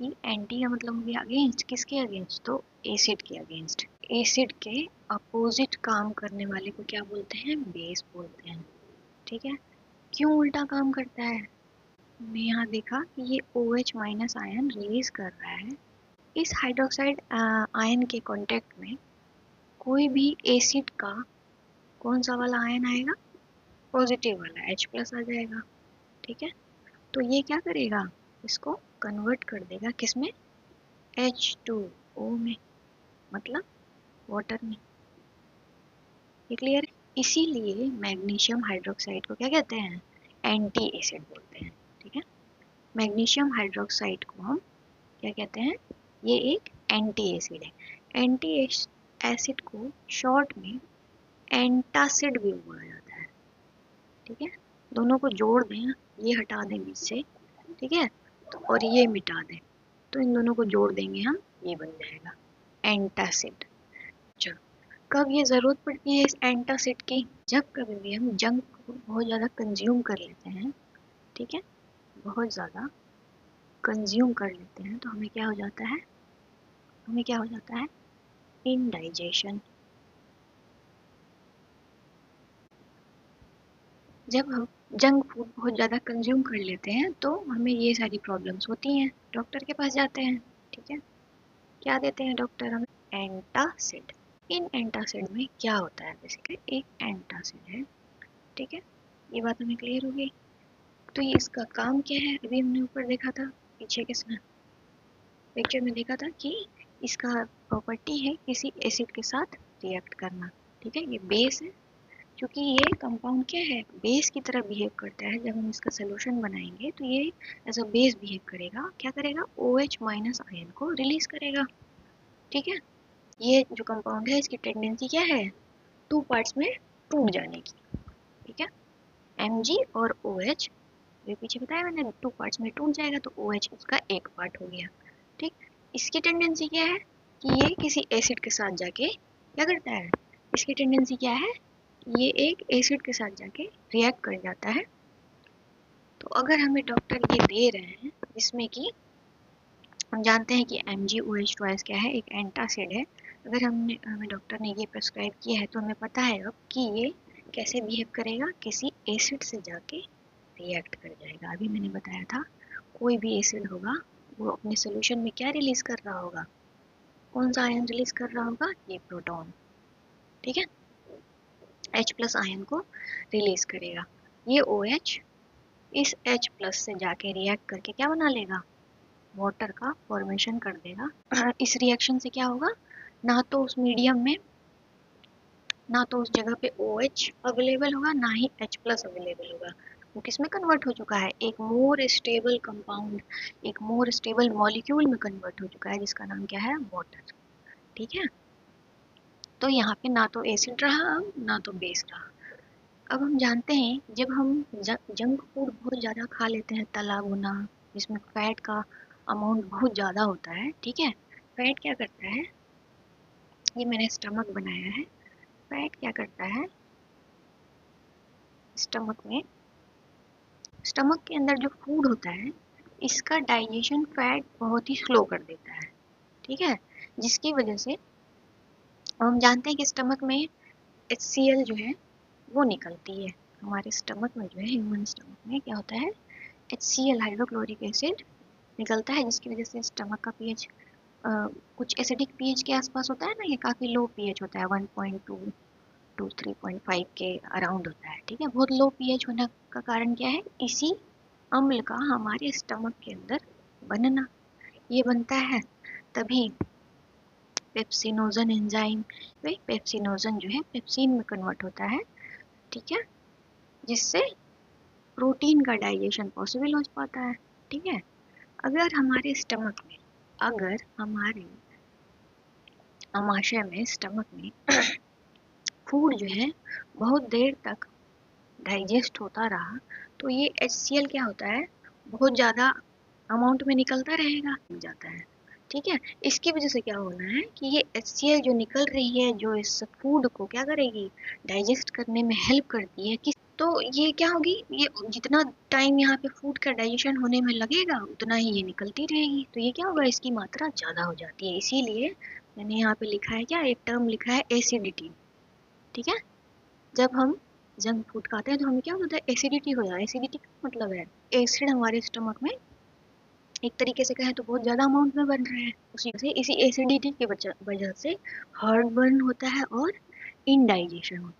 कि एंटी का मतलब हो गया अगेंस्ट, किसके अगेंस्ट? तो एसिड के अगेंस्ट। एसिड के अपोजिट काम करने वाले को क्या बोलते हैं? बेस बोलते हैं। ठीक है, क्यों उल्टा काम करता है? हमने यहाँ देखा कि ये OH माइनस आयन रिलीज कर रहा है। इस हाइड्रोक्साइड आयन के कांटेक्ट में कोई भी एसिड का कौन सा वाला आयन आएगा? पॉजिटिव वाला, H प्लस आ जाएगा। ठीक है, तो ये क्या करेगा? इसको कन्वर्ट कर देगा किसमें? H2O में, मतलब वाटर में। ये क्लियर है? इसीलिए मैग्नीशियम हाइड्रोक्साइड को क्या कहते हैं? एंटी एसिड बोलते हैं। ठीक है, मैग्नीशियम हाइड्रोक्साइड को हम क्या कहते हैं? ये एक एंटी एसिड है। एंटी एसिड को शॉर्ट में एंटासिड भी बोला जाता है। ठीक है, दोनों को जोड़ दें, ये हटा दें बीच से, ठीक है, तो और ये मिटा दें, तो इन दोनों को जोड़ देंगे हम, ये बन जाएगा एंटासिड। चलो, कब ये ज़रूरत पड़ती है इस एंटासिड की? जब कभी भी हम जंक फूड बहुत ज़्यादा कंज्यूम कर लेते हैं, ठीक है, बहुत ज़्यादा कंज्यूम कर लेते हैं, तो हमें क्या हो जाता है? हमें क्या हो जाता है? इनडाइजेशन। जब हम जंक फूड बहुत ज़्यादा कंज्यूम कर लेते हैं तो हमें ये सारी प्रॉब्लम्स होती हैं, डॉक्टर के पास जाते हैं। ठीक है, क्या देते हैं डॉक्टर हमें? एंटासिड। इन एंटासिड में क्या होता है? बेसिकली एक एंटासिड है। ठीक है, ये बात हमें क्लियर हो गई। तो ये इसका काम क्या है? अभी हमने ऊपर देखा था, पीछे किसने पिक्चर में देखा था कि इसका प्रॉपर्टी है किसी एसिड के साथ रिएक्ट करना। ठीक है, ये बेस है, क्योंकि ये कंपाउंड क्या है? बेस की तरह बिहेव करता है। जब हम इसका सोल्यूशन बनाएंगे तो ये एज अ बेस बिहेव करेगा। क्या करेगा? OH माइनस आयन को रिलीज करेगा। ठीक है, ये जो कंपाउंड है इसकी टेंडेंसी क्या है? 2 पार्ट्स में टूट जाने की। ठीक है, Mg और OH, ये पीछे बताया मैंने, 2 पार्ट्स में टूट जाएगा, तो OH उसका एक पार्ट हो गया। ठीक, इसकी टेंडेंसी क्या है? कि ये किसी एसिड के साथ जाके क्या करता है? इसकी टेंडेंसी क्या है? ये एक एसिड के साथ जाके रिएक्ट कर जाता है। तो अगर हमें डॉक्टर ये दे रहे हैं जिसमें कि हम जानते हैं कि MgOH ट्वाइस क्या है? एक एंटासिड है। अगर हमें डॉक्टर ने ये प्रेस्क्राइब किया है तो हमें पता है अब कि ये कैसे बिहेव करेगा? किसी एसिड से जाके रिएक्ट कर जाएगा। अभी मैंने बताया था, कोई भी एसिड होगा वो अपने सोल्यूशन में क्या रिलीज कर रहा होगा? कौन सा आयन रिलीज कर रहा होगा? ये प्रोटॉन। ठीक है, H प्लस आयन को रिलीज करेगा। ये OH इस H प्लस से जाके रिएक्ट करके क्या बना लेगा? वाटर का फॉर्मेशन कर देगा। इस रिएक्शन से क्या होगा? ना तो उस मीडियम में, ना तो उस जगह पे OH अवेलेबल होगा, ना ही H प्लस अवेलेबल होगा। वो किस में कन्वर्ट हो चुका है? एक मोर स्टेबल कंपाउंड, एक मोर स्टेबल मॉलिक्यूल में कन्वर्ट हो चुका है, जिसका नाम क्या है? वाटर। ठीक है, तो यहाँ पे ना तो एसिड रहा अब, ना तो बेस रहा। अब हम जानते हैं जब हम जंक फूड बहुत ज़्यादा खा लेते हैं, तला भुना, जिसमें फैट का अमाउंट बहुत ज़्यादा होता है। ठीक है, फैट क्या करता है? ये मैंने स्टमक बनाया है। फैट क्या करता है? स्टमक के अंदर जो फूड होता है, इसका डाइजेशन फैट बहुत ही स्लो कर देता है। ठीक है, जिसकी वजह से हम जानते हैं कि स्टमक में HCl जो है वो निकलती है। हमारे स्टमक में जो है, ह्यूमन स्टमक में क्या होता है? HCl हाइड्रोक्लोरिक एसिड निकलता है, जिसकी वजह से स्टमक का पीएच कुछ एसिडिक पीएच के आसपास होता है ना, ये काफ़ी लो पीएच होता है, 1.2 टू 3.5 के अराउंड होता है। ठीक है, बहुत लो पीएच होने का कारण क्या है? इसी अम्ल का हमारे स्टमक के अंदर बनना। ये बनता है तभी पेप्सिनोजन एंजाइम, पेप्सिनोजन जो है पेप्सिन में कन्वर्ट होता है। ठीक है, जिससे प्रोटीन का डाइजेशन पॉसिबल हो पाता है। ठीक है, अगर हमारे स्टमक में, अगर हमारे आमाशय में, स्टमक में फूड जो है बहुत देर तक डाइजेस्ट होता रहा, तो ये HCl क्या होता है? बहुत ज़्यादा अमाउंट में निकलता रहेगा, जाता है। ठीक है, इसकी वजह से क्या होना है कि ये HCl जो निकल रही है, जो इस फूड को क्या करेगी? डाइजेस्ट करने में हेल्प करती है कि तो ये क्या होगी, ये जितना टाइम यहाँ पे फूड का डाइजेशन होने में लगेगा उतना ही ये निकलती रहेगी, तो ये क्या होगा, इसकी मात्रा ज़्यादा हो जाती है। इसीलिए मैंने यहाँ पे लिखा है क्या, एक टर्म लिखा है एसिडिटी। ठीक है, जब हम जंक फूड खाते हैं तो हमें क्या होता है, एसिडिटी हो जाता है। एसिडिटी का मतलब है एसिड हमारे स्टमक में एक तरीके से कहें तो बहुत ज़्यादा अमाउंट में बन रहा है। उसी से इसी एसिडिटी की वजह से हार्ट बर्न होता है और इनडाइजेशन होता है।